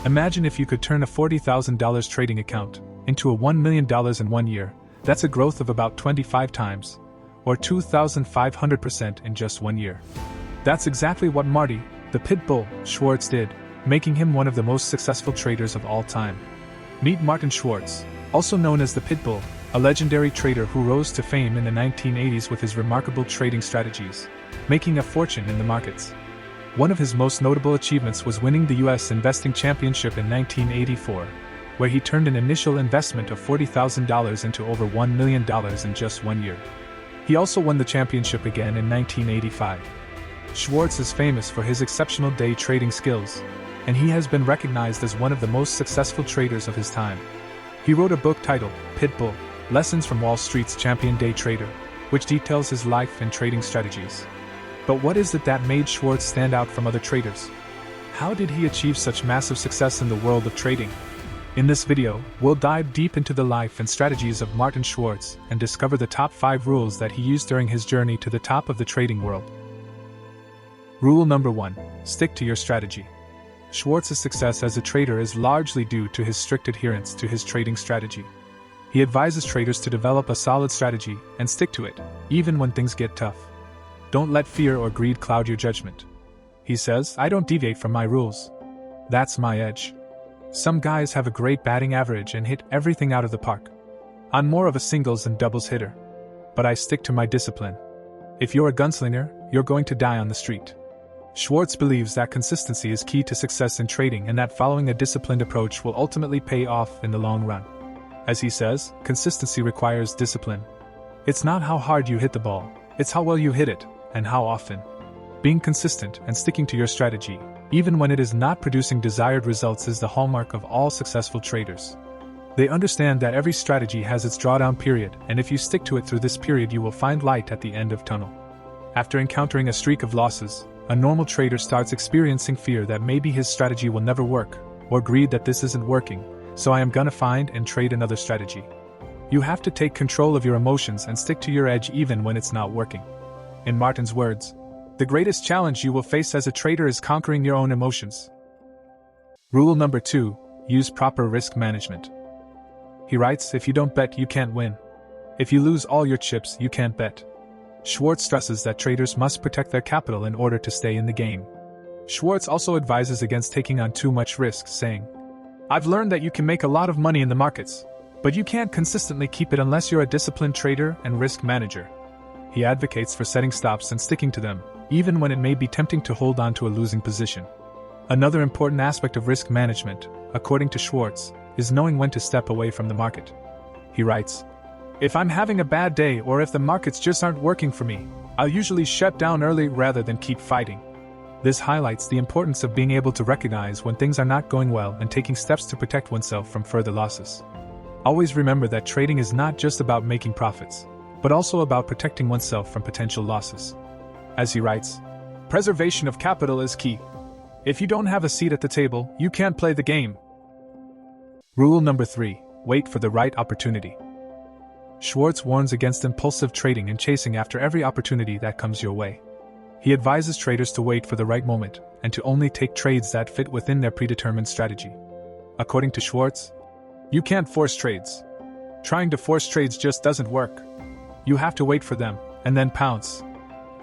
Imagine if you could turn a $40,000 trading account into a $1 million in 1 year. That's a growth of about 25 times, or 2,500% in just 1 year. That's exactly what Marty, the PitBull, Schwartz did, making him one of the most successful traders of all time. Meet Martin Schwartz, also known as the PitBull, a legendary trader who rose to fame in the 1980s with his remarkable trading strategies, making a fortune in the markets. One of his most notable achievements was winning the U.S. Investing Championship in 1984, where he turned an initial investment of $40,000 into over $1 million in just 1 year. He also won the championship again in 1985. Schwartz is famous for his exceptional day trading skills, and he has been recognized as one of the most successful traders of his time. He wrote a book titled PitBull, Lessons from Wall Street's Champion Day Trader, which details his life and trading strategies. But what is it that made Schwartz stand out from other traders? How did he achieve such massive success in the world of trading? In this video, we'll dive deep into the life and strategies of Martin Schwartz and discover the top 5 rules that he used during his journey to the top of the trading world. Rule number 1. Stick to your strategy. Schwartz's success as a trader is largely due to his strict adherence to his trading strategy. He advises traders to develop a solid strategy and stick to it, even when things get tough. Don't let fear or greed cloud your judgment. He says, "I don't deviate from my rules. That's my edge. Some guys have a great batting average and hit everything out of the park. I'm more of a singles and doubles hitter. But I stick to my discipline. If you're a gunslinger, you're going to die on the street." Schwartz believes that consistency is key to success in trading and that following a disciplined approach will ultimately pay off in the long run. As he says, consistency requires discipline. It's not how hard you hit the ball, it's how well you hit it, and how often. Being consistent and sticking to your strategy, even when it is not producing desired results, is the hallmark of all successful traders. They understand that every strategy has its drawdown period, and if you stick to it through this period, you will find light at the end of the tunnel. After encountering a streak of losses, a normal trader starts experiencing fear that maybe his strategy will never work, or greed that this isn't working, so I am gonna find and trade another strategy. You have to take control of your emotions and stick to your edge even when it's not working. In Martin's words, the greatest challenge you will face as a trader is conquering your own emotions. Rule number 2. Use proper risk management. He writes, "If you don't bet, you can't win. If you lose all your chips, you can't bet." Schwartz stresses that traders must protect their capital in order to stay in the game. Schwartz also advises against taking on too much risk, saying, "I've learned that you can make a lot of money in the markets, but you can't consistently keep it unless you're a disciplined trader and risk manager." He advocates for setting stops and sticking to them, even when it may be tempting to hold on to a losing position. Another important aspect of risk management, according to Schwartz, is knowing when to step away from the market. He writes, "If I'm having a bad day or if the markets just aren't working for me, I'll usually shut down early rather than keep fighting." This highlights the importance of being able to recognize when things are not going well and taking steps to protect oneself from further losses. Always remember that trading is not just about making profits, but also about protecting oneself from potential losses. As he writes, "Preservation of capital is key. If you don't have a seat at the table, you can't play the game." Rule number 3. Wait for the right opportunity. Schwartz warns against impulsive trading and chasing after every opportunity that comes your way. He advises traders to wait for the right moment and to only take trades that fit within their predetermined strategy. According to Schwartz, "You can't force trades. Trying to force trades just doesn't work. You have to wait for them, and then pounce."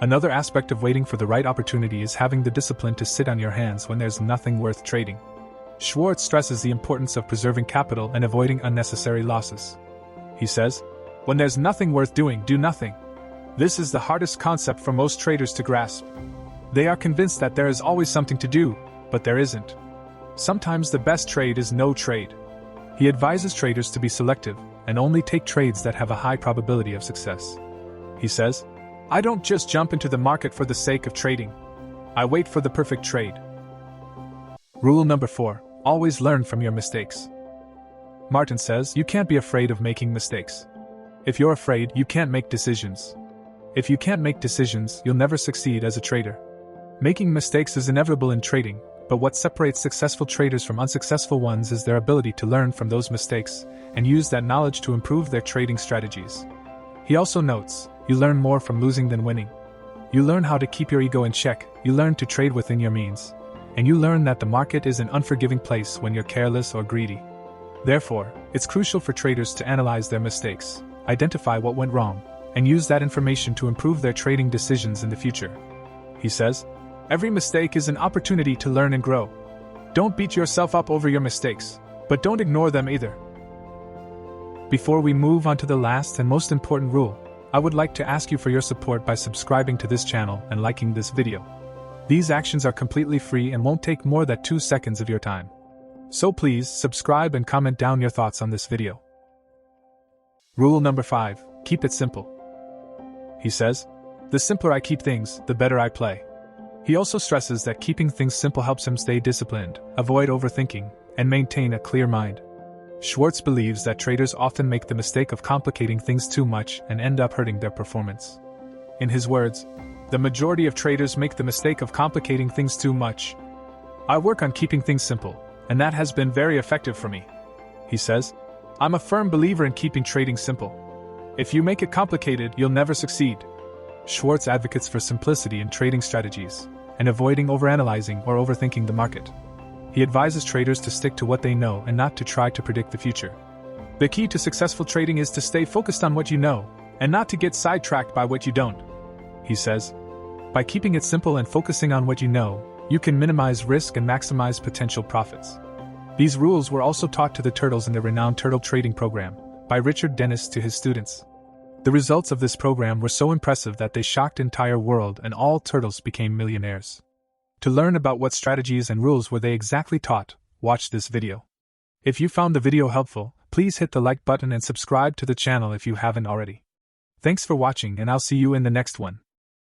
Another aspect of waiting for the right opportunity is having the discipline to sit on your hands when there's nothing worth trading. Schwartz stresses the importance of preserving capital and avoiding unnecessary losses. He says, "When there's nothing worth doing, do nothing." This is the hardest concept for most traders to grasp. They are convinced that there is always something to do, but there isn't. Sometimes the best trade is no trade. He advises traders to be selective and only take trades that have a high probability of success. He says, "I don't just jump into the market for the sake of trading. I wait for the perfect trade." Rule number 4. Always learn from your mistakes. Martin says, "You can't be afraid of making mistakes. If you're afraid, you can't make decisions. If you can't make decisions, you'll never succeed as a trader." Making mistakes is inevitable in trading, but what separates successful traders from unsuccessful ones is their ability to learn from those mistakes and use that knowledge to improve their trading strategies. He also notes, "You learn more from losing than winning. You learn how to keep your ego in check, you learn to trade within your means, and you learn that the market is an unforgiving place when you're careless or greedy. Therefore, it's crucial for traders to analyze their mistakes, identify what went wrong, and use that information to improve their trading decisions in the future. He says, "Every mistake is an opportunity to learn and grow. Don't beat yourself up over your mistakes, but don't ignore them either." Before we move on to the last and most important rule, I would like to ask you for your support by subscribing to this channel and liking this video. These actions are completely free and won't take more than 2 seconds of your time. So please subscribe and comment down your thoughts on this video. Rule number 5, keep it simple. He says, "The simpler I keep things, the better I play." He also stresses that keeping things simple helps him stay disciplined, avoid overthinking, and maintain a clear mind. Schwartz believes that traders often make the mistake of complicating things too much and end up hurting their performance. In his words, "The majority of traders make the mistake of complicating things too much. I work on keeping things simple, and that has been very effective for me." He says, "I'm a firm believer in keeping trading simple. If you make it complicated, you'll never succeed." Schwartz advocates for simplicity in trading strategies, and avoiding overanalyzing or overthinking the market. He advises traders to stick to what they know and not to try to predict the future. The key to successful trading is to stay focused on what you know, and not to get sidetracked by what you don't. He says, "By keeping it simple and focusing on what you know, you can minimize risk and maximize potential profits." These rules were also taught to the turtles in the renowned Turtle Trading Program, by Richard Dennis to his students. The results of this program were so impressive that they shocked the entire world and all turtles became millionaires. To learn about what strategies and rules were they exactly taught, watch this video. If you found the video helpful, please hit the like button and subscribe to the channel if you haven't already. Thanks for watching and I'll see you in the next one.